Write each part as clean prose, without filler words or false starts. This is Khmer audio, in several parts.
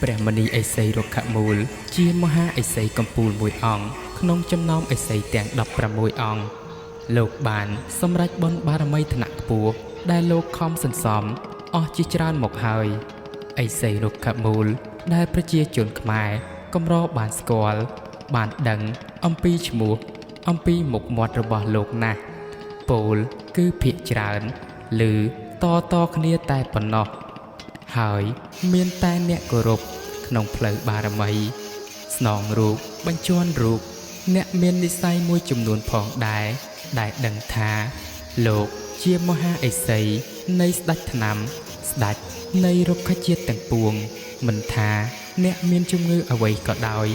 ព្រះមនីឥសីរុក្ខមូលជាមហាឥសីកម្ពូលមួយអង្គក្នុងចំណោមឥសីទាំង16អង្គលោកបានសម្រេចបុណ្យបារមីថ្នាក់ខ្ពស់ដែលលោកខំសន្សំអស់ជាច្រើនមកហើយឥសីរុក្ខមូលដែលប្រជាជនខ្មែរកម្របានស្គាល់បានដឹងអំពីឈ្មោះអំពីមុខមាត់របស់លោកណាស់ពោលគឺភាគច្រើនឬតគ្នាតែប៉ុណ្ណោះហើយមានតែអ្នកគោរពក្នុងផ្លូវបារមីស្នងរូបបញ្ជាន់រូបអ្នកមាននិស្ស័យមួយចំនួនផងដែរដែលដឹងថាលោកជាមហាឥសីនៃស្ដេចថ្នាំស្ដេចនៃរុក្ខជាតិទាំងពួងមិនថាអ្នកមានជំងឺអ្វីក៏ដោយ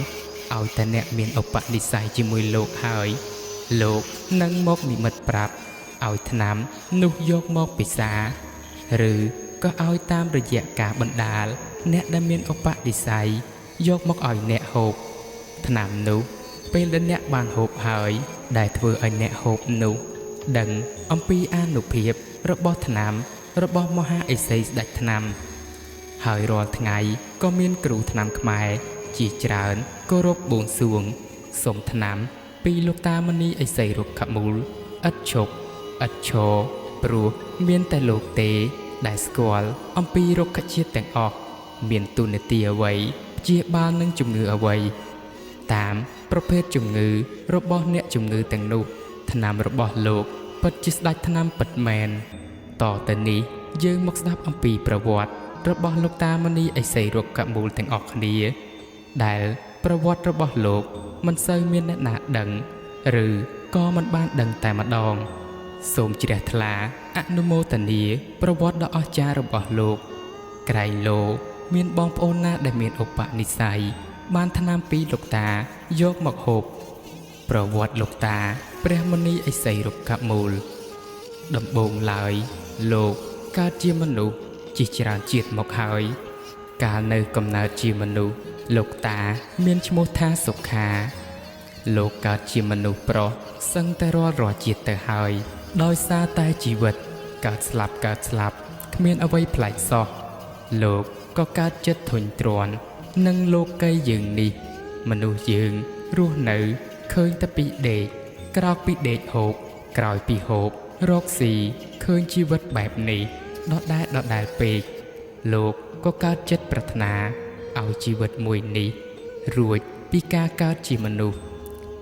ឲ្យតែអ្នកមានឧបនិស្ស័យជាមួយលោកហើយលោកនឹងមកនិមិត្តប្រាប់ឲ្យថ្នាំនោះយកមកពិសាឬក៏ឲ្យតាមរយៈការបណ្ដាលអ្នកដែលមានឧបនិស្ស័យយកមកឲ្យអ្នកហូបថ្នាំនោះពេលដែលអ្នកបានហូបហើយដែលធ្វើឲ្យអ្នកហូបនោះដឹងអំពីអានុភាពរបស់ថ្នាំរបស់មហាឥសីស្ដេចថ្នាំហើយរាល់ថ្ងៃក៏មានគ្រូថ្នាំខ្មែរជាច្រើនគោរពបួងសួងសូមថ្នាំពីលោកតាមនីឥសីរុក្ខមូលឥតឈប់ឥតឈរព្រោះមានតែលោកទេដែលស្គាល់អំពីរុក្ខជាតិទាំងអស់មានទូនាទីអ្វីព្យាបាលនឹងជំងឺអ្វីតាមប្រភេទជំងឺរបស់អ្នកជំងឺទាំងនោះថ្នាំរបស់លោកពិតជាស្ដេចថ្នាំពិតមែនតទៅនេះយើងមកស្ដាប់អំពីប្រវត្តិរបស់លោកតាមនីឥសីរុក្ខមូលទាំងអស់គ្នាដែលប្រវត្តិរបស់លោកមិនសូវមានអ្នកណាដឹងឬក៏មិនបានដឹងតែម្ដងសូមជ្រះថ្លាអនុមោទនាប្រវត្តិដ៏អស្ចារ្យរបស់លោកក្រែងលោមានបងប្អូនណាដែលមានឧបនិស្ស័យបានថ្នាំពីលោកតាយកមកហូបប្រវត្តិលោកតាព្រះមុនីឥសីរុក្ខមូលដំបូងឡើយលោកកើតជាមនុស្សជាច្រើនជាតិមកហើយកាលនៅកំណើតជាមនុស្សលោកតាមានឈ្មោះថាសុខាលោកកើតជាមនុស្សប្រុសសឹងតែរាល់ជាតិទៅហើយដោយសារតែជីវិតកើតស្លាប់គ្មានអ្វីប្លែកសោះលោកក៏កើតចិត្តធុញទ្រាន់នឹងលោកីយើងនេះមនុស្សយើងរស់នៅឃើញតែពីដេកក្រោកពីដេកហូបក្រោយពីហូបរកស៊ីឃើញជីវិតបែបនេះដដែលពេកលោកក៏កើតចិត្តប្រាថ្នាឲ្យជីវិតមួយនេះរួចពីការកើតជាមនុស្ស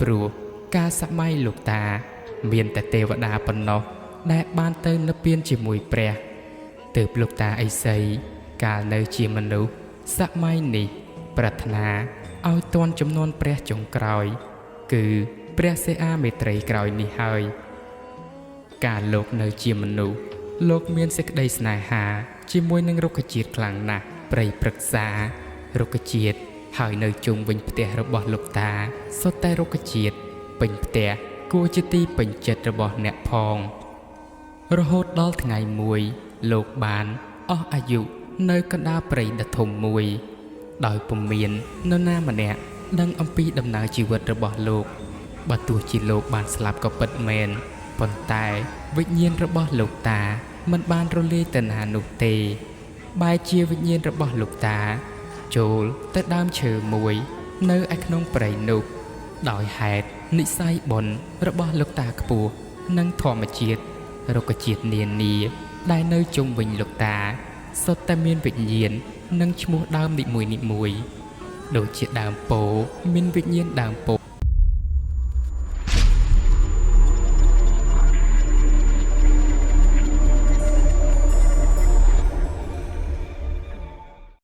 ព្រោះកាលសម័យលោកតាមានតែទេវតាប៉ុណ្ណោះដែលបានទៅនិព្វានជាមួយព្រះទើបលោកតាឥសីកាលនៅជាមនុស្សសម័យនេះប្រាថ្នាឲ្យទាន់ចំនួនព្រះចុងក្រោយគឺព្រះសិអាមេត្រីក្រោយនេះហើយកាលលោកនៅជាមនុស្សលោកមានសេចក្តីស្នេហាជាមួយនឹងរុក្ខជាតិខ្លាំងណាស់ព្រៃព្រឹក្សារុក្ខជាតិហើយនៅជុំវិញផ្ទះរបស់លោកតាសុទ្ធតែរុក្ខជាតិពេញផ្ទះគួរជាទីពេញចិត្តរបស់អ្នកផងរហូតដល់ថ្ងៃមួយលោកបានអស់អាយុនៅកណ្ដាលព្រៃដ៏ធំមួយដោយពុំមាននរណាម្នាក់ដឹងអំពីដំណើរជីវិតរបស់លោកបើទោះជាលោកបានស្លាប់ក៏ពិតមែនប៉ុន្តែវិញ្ញាណរបស់លោកតាមិនបានរលាយទៅណានោះទេបែរជាវិញ្ញាណរបស់លោកតាចូលទៅដើមឈើមួយនៅឯក្នុងព្រៃនោះដោយហេតុនិស្ស័យបុណ្យរបស់លោកតាខ្ពស់និងធម្មជាតិរុក្ខជាតិនានាដែលនៅជុំវិញលោកតាសុទ្ធតែមានវិញ្ញាណនិងឈ្មោះដើមនីមួយៗដូចជាដើមពោធិ៍មានវិញ្ញាណដើមពោធិ៍